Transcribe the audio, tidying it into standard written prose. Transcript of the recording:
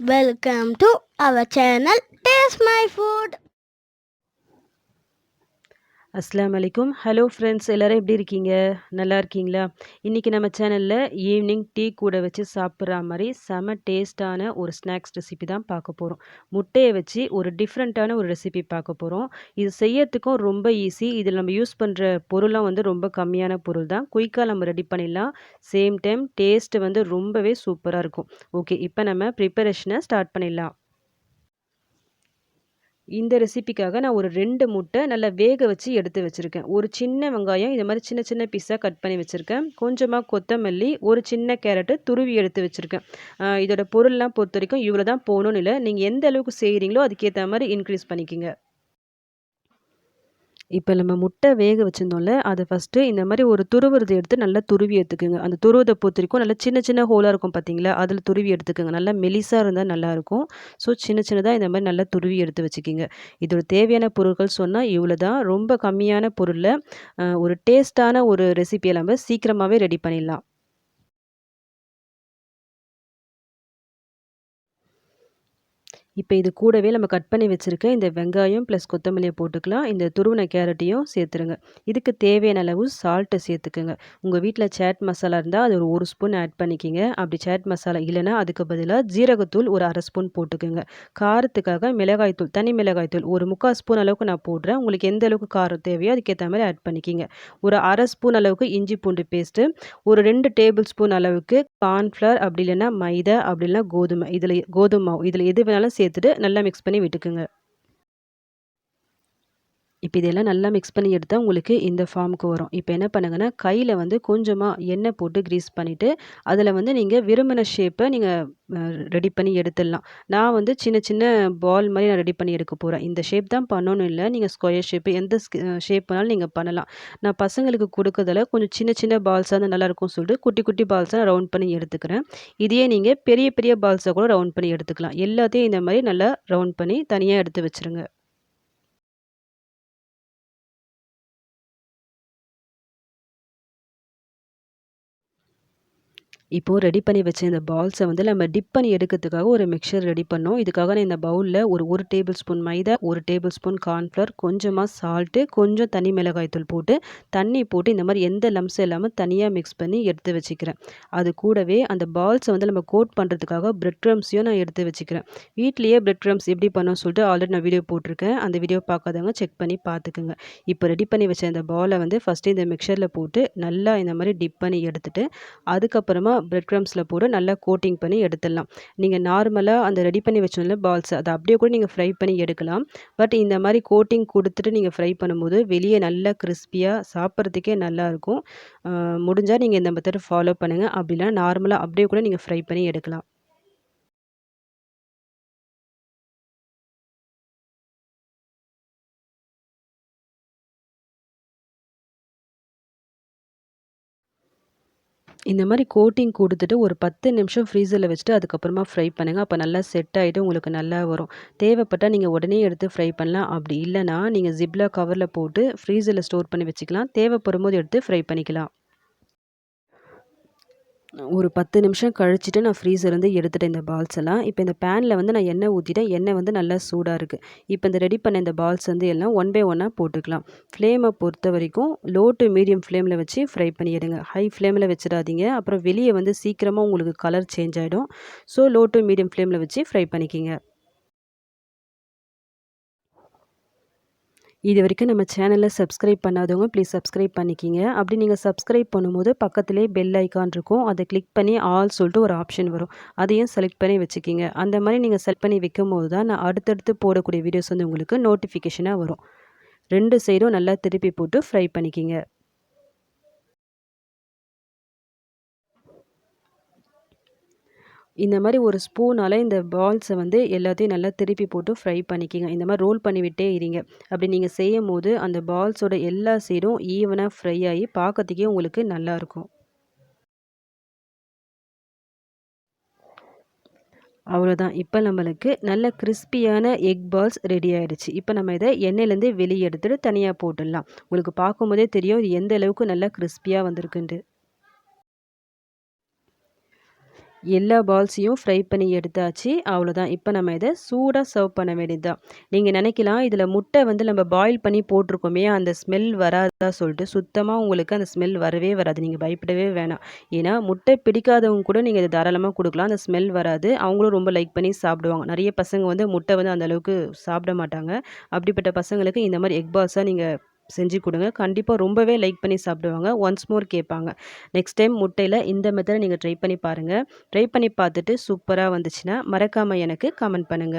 Welcome to our channel Taste My Food. அஸ்ஸலாமு அலைக்கும். Hello friends, எல்லோரும் எப்படி இருக்கீங்க? நல்லா இருக்கீங்களா? இன்றைக்கி நம்ம சேனலில் ஈவினிங் டீ கூட வச்சு சாப்பிட்ற மாதிரி செம டேஸ்ட்டான ஒரு ஸ்நாக்ஸ் ரெசிபி தான் பார்க்க போகிறோம். முட்டையை வச்சு ஒரு டிஃப்ரெண்ட்டான ஒரு ரெசிபி பார்க்க போகிறோம். இது செய்யறதுக்கும் ரொம்ப ஈஸி. இதில் நம்ம யூஸ் பண்ணுற பொருளாம் வந்து ரொம்ப கம்மியான பொருள் தான். குயிக்காக நம்ம ரெடி பண்ணிடலாம். சேம் டைம் டேஸ்ட்டு வந்து ரொம்பவே சூப்பராக இருக்கும். ஓகே, இப்போ நம்ம ப்ரிப்பரேஷனை ஸ்டார்ட் பண்ணிடலாம். இந்த ரெசிபிக்காக நான் ஒரு 2 முட்டை நல்லா வேக வச்சு எடுத்து வச்சுருக்கேன். ஒரு சின்ன வெங்காயம் இது மாதிரி சின்ன சின்ன பீஸாக கட் பண்ணி வச்சுருக்கேன். கொஞ்சமாக கொத்தமல்லி, ஒரு சின்ன கேரட்டு துருவி எடுத்து வச்சுருக்கேன். இதோட பொருள்லாம் பொறுத்த வரைக்கும் இவ்வளோ தான் போகணும்னு இல்லை. நீங்கள் எந்த அளவுக்கு செய்கிறீங்களோ அதுக்கேற்ற மாதிரி இன்க்ரீஸ் பண்ணிக்கோங்க. இப்போ நம்ம முட்டை வேக வச்சிருந்தோம்ல, அத ஃபஸ்ட்டு இந்த மாரி ஒரு துருவுறத எடுத்து நல்லா துருவி எடுத்துக்கங்க. அந்த துருவத பொறுத்தவரைக்கும் நல்லா சின்ன சின்ன ஹோலா இருக்கும் பார்த்தீங்களா, அதில துருவி எடுத்துக்கங்க. நல்லா மெலிசா இருந்தா நல்லாயிருக்கும். ஸோ சின்ன சின்னதா இந்த மாரி நல்லா துருவி எடுத்து வச்சுக்கிங்க. இதோட தேவையான பொருட்கள் சொன்னா இவ்வளோ தான். ரொம்ப கம்மியான பொருள்ல ஒரு டேஸ்ட்டான ஒரு ரெசிபிய நம்ம சீக்கிரமாவே ரெடி பண்ணிடலாம். இப்போ இது கூடவே நம்ம கட் பண்ணி வச்சிருக்க இந்த வெங்காயம் ப்ளஸ் கொத்தமல்லிய போட்டுக்கலாம். இந்த துருவின கேரட்டையும் சேர்த்துருங்க. இதுக்கு தேவையான அளவு சால்ட்ட சேர்த்துக்கங்க. உங்கள் வீட்ல சாட் மசாலா இருந்தா அது ஒரு 1 ஸ்பூன் ஆட் பண்ணிக்கிங்க. அப்படி சாட் மசாலா இல்லைன்னா அதுக்கு பதிலா ஜீரகத்தூள் ஒரு 1/2 ஸ்பூன் போட்டுக்கங்க. காரத்துக்காக மிளகாய் தூள், தனி மிளகாய் தூள் ஒரு 3/4 ஸ்பூன் அளவுக்கு நான் போடுறேன். உங்களுக்கு எந்த அளவுக்கு காரம் தேவையோ அதுக்கேத்த மாரி ஆட் பண்ணிக்கிங்க. ஒரு 1/2 ஸ்பூன் அளவுக்கு இஞ்சி பூண்டு பேஸ்ட்டு, ஒரு 2 டேபிள் ஸ்பூன் அளவுக்கு கார்ன்ஃப்ளவர் அப்படி இல்லைன்னா மைதா அப்படி இல்லைன்னா கோதுமை மாவு இதில எது வேணாலும் சேர்த்துட்டு நல்லா மிக்ஸ் பண்ணி விட்டுக்குங்க. இப்ப இதெல்லாம் நல்லா மிக்ஸ் பண்ணி எடுத்தா உங்களுக்கு இந்த ஃபார்முக்கு வரும். இப்ப என்ன பண்ணுங்கன்னா, கையில வந்து கொஞ்சமா எண்ணெய் போட்டு கிரீஸ் பண்ணிட்டு, அதில வந்து நீங்க விரும்பின ஷேப்ப நீங்க அ ரெடி பண்ணி எடுத்துடலாம். நான் வந்து சின்ன சின்ன பால் மாரி நான் ரெடி பண்ணி எடுக்க போறேன். இந்த ஷேப் தான் பண்ணணும்னு இல்ல. நீங்க ஸ்கொயர் ஷேப் எந்த ஷேப் வேணாலும் நீங்க பண்ணலாம். நான் பசங்களுக்கு குடுக்கறதால கொஞ்சம் சின்ன சின்ன பால்ஸா இருந்தா நல்லாயிருக்கும்னு சொல்லிட்டு, குட்டி குட்டி பால்ஸா நான் ரவுண்ட் பண்ணி எடுத்துக்கிறேன். இதையே நீங்க பெரிய பெரிய பால்ஸா கூட ரவுண்ட் பண்ணி எடுத்துக்கலாம். எல்லாத்தையும் இந்த மாரி நல்லா ரவுண்ட் பண்ணி தனியா எடுத்து வச்சுருங்க. இப்போ ரெடி பண்ணி வச்ச இந்த பால்ஸ வந்து நம்ம டிப் பண்ணி எடுக்கிறதுக்காக ஒரு மிக்ஸ்சர் ரெடி பண்ணோம். இதுக்காக நான் இந்த பவுல்ல ஒரு டேபிள் ஸ்பூன் மைதா, 1 டேபிள் ஸ்பூன் கார்ன்ஃப்ளவர், கொஞ்சமா சால்ட்டு, கொஞ்சம் தனி மிளகாய் தூள் போட்டு, தண்ணி போட்டு இந்த மாரி எந்த லம்ப்ஸும் இல்லாம தனியா மிக்ஸ் பண்ணி எடுத்து வச்சுக்கிறேன். அது கூடவே அந்த பால்ஸ வந்து நம்ம கோட் பண்றதுக்காக பிரெட் க்ரம்ஸையும் நான் எடுத்து வச்சுக்கிறேன். வீட்லயே பிரெட் க்ரம்ஸ் எப்படி பண்ணணும்னு சொல்லிட்டு ஆல்ரெடி நான் வீடியோ போட்டிருக்கேன். அந்த வீடியோ பார்க்காதவங்க செக் பண்ணி பார்த்துக்கங்க. இப்போ ரெடி பண்ணி வச்ச இந்த பால வந்து ஃபர்ஸ்ட்டு இந்த மிக்ஸ்சர்ல போட்டு நல்லா இந்த மாரி டிப் பண்ணி எடுத்துட்டு, அதுக்கப்புறமா பிரெட் க்ரம்ஸில் போட்டு நல்லா கோட்டிங் பண்ணி எடுத்துடலாம். நீங்கள் நார்மலாக அந்த ரெடி பண்ணி வச்சோம்ல பால்ஸ் அதை அப்படியே கூட நீங்கள் ஃப்ரை பண்ணி எடுக்கலாம். பட் இந்த மாதிரி கோட்டிங் கொடுத்துட்டு நீங்கள் ஃப்ரை பண்ணும்போது வெளியே நல்லா கிறிஸ்பியாக சாப்பிட்றதுக்கே நல்லாயிருக்கும். முடிஞ்சால் நீங்கள் இந்த மெத்தட் ஃபாலோ பண்ணுங்கள். அப்படி இல்லைனா நார்மலாக அப்படியே கூட நீங்கள் ஃப்ரை பண்ணி எடுக்கலாம். இந்த மாதிரி கோட்டிங் கொடுத்துட்டு ஒரு 10 நிமிஷம் ஃப்ரீசரில் வச்சுட்டு அதுக்கப்புறமா ஃப்ரை பண்ணுங்கள். அப்போ நல்லா செட் ஆகிட்டு உங்களுக்கு நல்லா வரும். தேவைப்பட்டால் நீங்கள் உடனே எடுத்து ஃப்ரை பண்ணலாம். அப்படி இல்லைனா நீங்கள் ஜிப்லா கவரில் போட்டு ஃப்ரீசரில் ஸ்டோர் பண்ணி வச்சுக்கலாம். தேவைப்படும் போது எடுத்து ஃப்ரை பண்ணிக்கலாம். ஒரு 10 நிமிஷம் கழிச்சுட்டு நான் ஃப்ரீசர்லேருந்து எடுத்துட்டேன் இந்த பால்ஸ் எல்லாம். இப்போ இந்த பேனில் வந்து நான் எண்ணெய் ஊற்றிட்டேன். எண்ணெய் வந்து நல்லா சூடாக இருக்குது. இப்போ இந்த ரெடி பண்ண இந்த பால்ஸ் வந்து எல்லாம் ஒன் பை ஒன்னாக போட்டுக்கலாம். ஃப்ளேமை பொறுத்த வரைக்கும் லோ டு மீடியம் ஃப்ளேமில் வச்சு ஃப்ரை பண்ணிடுங்க. ஹை ஃப்ளேமில் வச்சிடாதீங்க. அப்புறம் வெளியே வந்து சீக்கிரமாக உங்களுக்கு கலர் சேஞ்ச் ஆகிடும். ஸோ லோ டு மீடியம் ஃப்ளேமில் வச்சு ஃப்ரை பண்ணிக்கிங்க. இது வரைக்கும் நம்ம சேனலை சப்ஸ்கிரைப் பண்ணாதவங்க ப்ளீஸ் சப்ஸ்கிரைப் பண்ணிக்கிங்க. அப்படி நீங்கள் சப்ஸ்கிரைப் பண்ணும்போது பக்கத்திலே பெல் ஐக்கான் இருக்கும். அதை கிளிக் பண்ணி ஆல் சொல்லிட்டு ஒரு ஆப்ஷன் வரும். அதையும் செலக்ட் பண்ணி வச்சுக்கிங்க. அந்த மாதிரி நீங்கள் செலக்ட் பண்ணி வைக்கும்போது தான் நான் அடுத்தடுத்து போடக்கூடிய வீடியோஸ் வந்து உங்களுக்கு நோட்டிஃபிகேஷனாக வரும். 2 சைடும் நல்லா திருப்பி போட்டு ஃப்ரை பண்ணிக்கிங்க. இந்த மாதிரி ஒரு ஸ்பூனால் இந்த பால்ஸை வந்து எல்லாத்தையும் நல்லா திருப்பி போட்டு ஃப்ரை பண்ணிக்கிங்க. இந்த மாதிரி ரோல் பண்ணி விட்டே இருங்க. அப்படி நீங்கள் செய்யும் போது அந்த பால்ஸோட எல்லா சைடும் ஈவனாக ஃப்ரை ஆகி பார்க்கறதுக்கே உங்களுக்கு நல்லாயிருக்கும். அவ்வளோதான். இப்போ நம்மளுக்கு நல்ல கிறிஸ்பியான எக் பால்ஸ் ரெடி ஆயிடுச்சு. இப்போ நம்ம இதை எண்ணெயிலேருந்து வெளியே எடுத்துட்டு தனியாக போட்டுடலாம். உங்களுக்கு பார்க்கும்போதே தெரியும் இது எந்த அளவுக்கு நல்லா கிறிஸ்பியாக வந்திருக்குன்ட்டு. எல்லா பால்ஸையும் ஃப்ரை பண்ணி எடுத்தாச்சு. அவ்வளோதான். இப்போ நம்ம இத சூடா சர்வ் பண்ண வேண்டியது தான். நீங்க நினைக்கலாம், இதில முட்டை வந்து நம்ம பாயில் பண்ணி போட்டிருக்கோமே, அந்த ஸ்மெல் வராதா சொல்லிட்டு. சுத்தமா உங்களுக்கு அந்த ஸ்மெல் வரவே வராது. நீங்க பயப்படவே வேணாம். ஏன்னா, முட்டை பிடிக்காதவங்க கூட நீங்க இத தாராளமா குடுக்கலாம். அந்த ஸ்மெல் வராது. அவங்களும் ரொம்ப லைக் பண்ணி சாப்பிடுவாங்க. நெறைய பசங்க வந்து முட்டை வந்து அந்த அளவுக்கு சாப்பிட மாட்டாங்க. அப்படிப்பட்ட பசங்களுக்கு இந்த மாரி எக் பால்ஸா நீங்க செஞ்சு குடுங்க. கண்டிப்பா ரொம்பவே லைக் பண்ணி சாப்பிடுவாங்க. ஒன்ஸ் மோர் கேட்பாங்க. நெக்ஸ்ட் டைம் முட்டையில இந்த மெத்தட நீங்க ட்ரை பண்ணி பாருங்க. ட்ரை பண்ணி பார்த்துட்டு சூப்பரா வந்துச்சுன்னா, மறக்காம எனக்கு கமெண்ட் பண்ணுங்க.